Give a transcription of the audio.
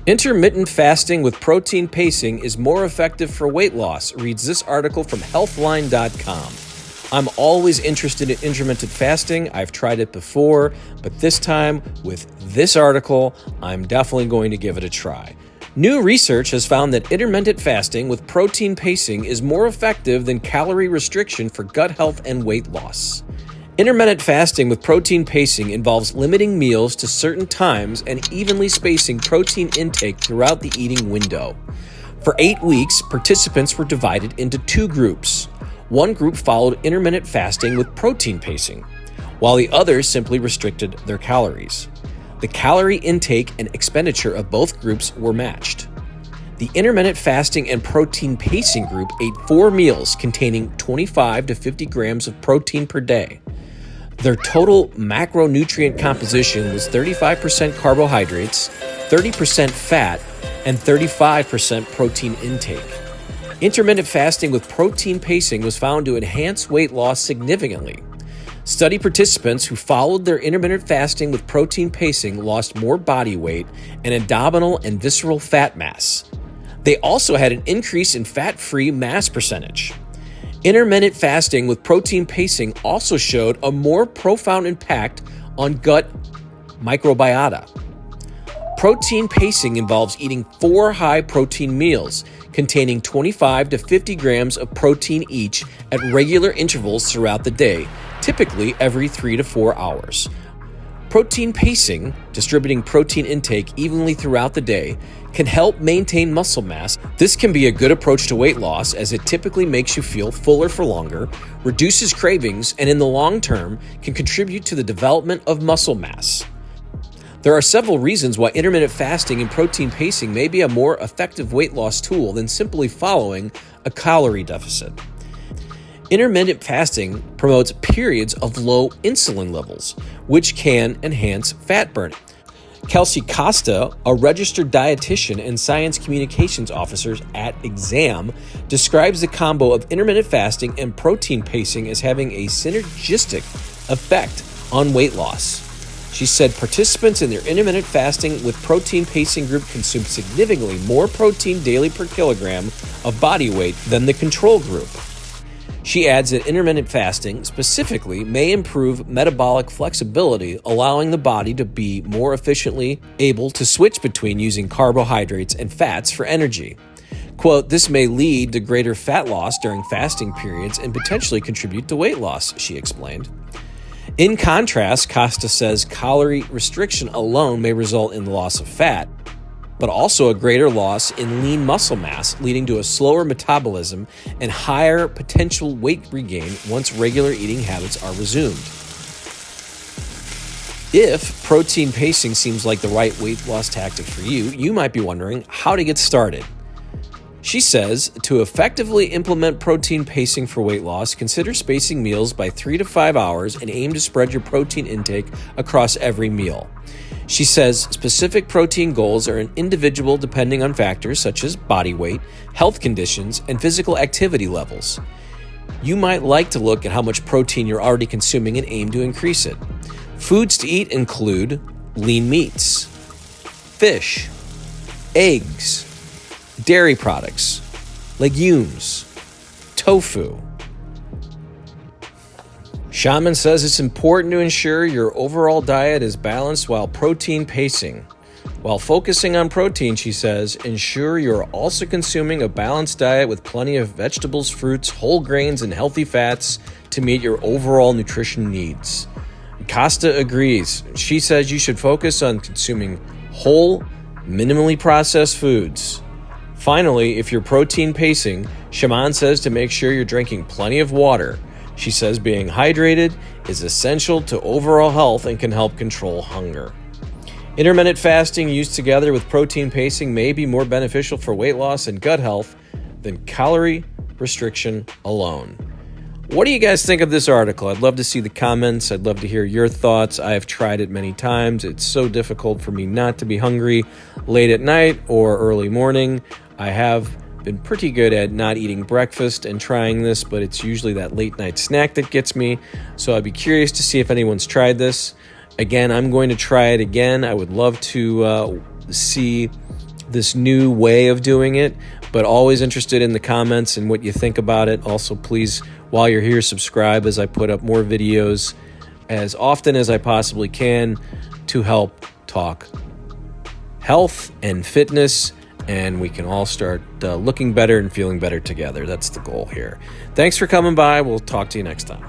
Intermittent fasting with protein pacing is more effective for weight loss, reads this article from healthline.com. I'm always interested in intermittent fasting. I've tried it before, but this time with this article, I'm definitely going to give it a try. New research has found that intermittent fasting with protein pacing is more effective than calorie restriction for gut health and weight loss. Intermittent fasting with protein pacing involves limiting meals to certain times and evenly spacing protein intake throughout the eating window. For 8 weeks, participants were divided into 2 groups. One group followed intermittent fasting with protein pacing, while the others simply restricted their calories. The calorie intake and expenditure of both groups were matched. The intermittent fasting and protein pacing group ate 4 meals containing 25 to 50 grams of protein per day. Their total macronutrient composition was 35% carbohydrates, 30% fat, and 35% protein intake. Intermittent fasting with protein pacing was found to enhance weight loss significantly. Study participants who followed their intermittent fasting with protein pacing lost more body weight and abdominal and visceral fat mass. They also had an increase in fat-free mass percentage. Intermittent fasting with protein pacing also showed a more profound impact on gut microbiota. Protein pacing involves eating 4 high-protein meals containing 25 to 50 grams of protein each at regular intervals throughout the day, typically every 3 to 4 hours. Protein pacing, distributing protein intake evenly throughout the day, can help maintain muscle mass. This can be a good approach to weight loss as it typically makes you feel fuller for longer, reduces cravings, and in the long term can contribute to the development of muscle mass. There are several reasons why intermittent fasting and protein pacing may be a more effective weight loss tool than simply following a calorie deficit. Intermittent fasting promotes periods of low insulin levels, which can enhance fat burning. Kelsey Costa, a registered dietitian and science communications officer at Exam, describes the combo of intermittent fasting and protein pacing as having a synergistic effect on weight loss. She said participants in their intermittent fasting with protein pacing group consumed significantly more protein daily per kilogram of body weight than the control group. She adds that intermittent fasting specifically may improve metabolic flexibility, allowing the body to be more efficiently able to switch between using carbohydrates and fats for energy. Quote, "This may lead to greater fat loss during fasting periods and potentially contribute to weight loss," she explained. In contrast, Costa says calorie restriction alone may result in the loss of fat, but also a greater loss in lean muscle mass, leading to a slower metabolism and higher potential weight regain once regular eating habits are resumed. If protein pacing seems like the right weight loss tactic for you, you might be wondering how to get started. She says, to effectively implement protein pacing for weight loss, consider spacing meals by 3 to 5 hours and aim to spread your protein intake across every meal. She says specific protein goals are individual depending on factors such as body weight, health conditions, and physical activity levels. You might like to look at how much protein you're already consuming and aim to increase it. Foods to eat include lean meats, fish, eggs, dairy products, legumes, tofu. Shaman says it's important to ensure your overall diet is balanced while protein pacing. While focusing on protein, she says, ensure you're also consuming a balanced diet with plenty of vegetables, fruits, whole grains, and healthy fats to meet your overall nutrition needs. Costa agrees. She says you should focus on consuming whole, minimally processed foods. Finally, if you're protein pacing, Shaman says to make sure you're drinking plenty of water. She says being hydrated is essential to overall health and can help control hunger. Intermittent fasting used together with protein pacing may be more beneficial for weight loss and gut health than calorie restriction alone. What do you guys think of this article? I'd love to see the comments. I'd love to hear your thoughts. I have tried it many times. It's so difficult for me not to be hungry late at night or early morning. I have been pretty good at not eating breakfast and trying this, but it's usually that late night snack that gets me. So I'd be curious to see if anyone's tried this. Again, I'm going to try it again. I would love to see this new way of doing it, but always interested in the comments and what you think about it. Also, please, while you're here, subscribe as I put up more videos as often as I possibly can to help talk health and fitness, and we can all start looking better and feeling better together. That's the goal here. Thanks for coming by. We'll talk to you next time.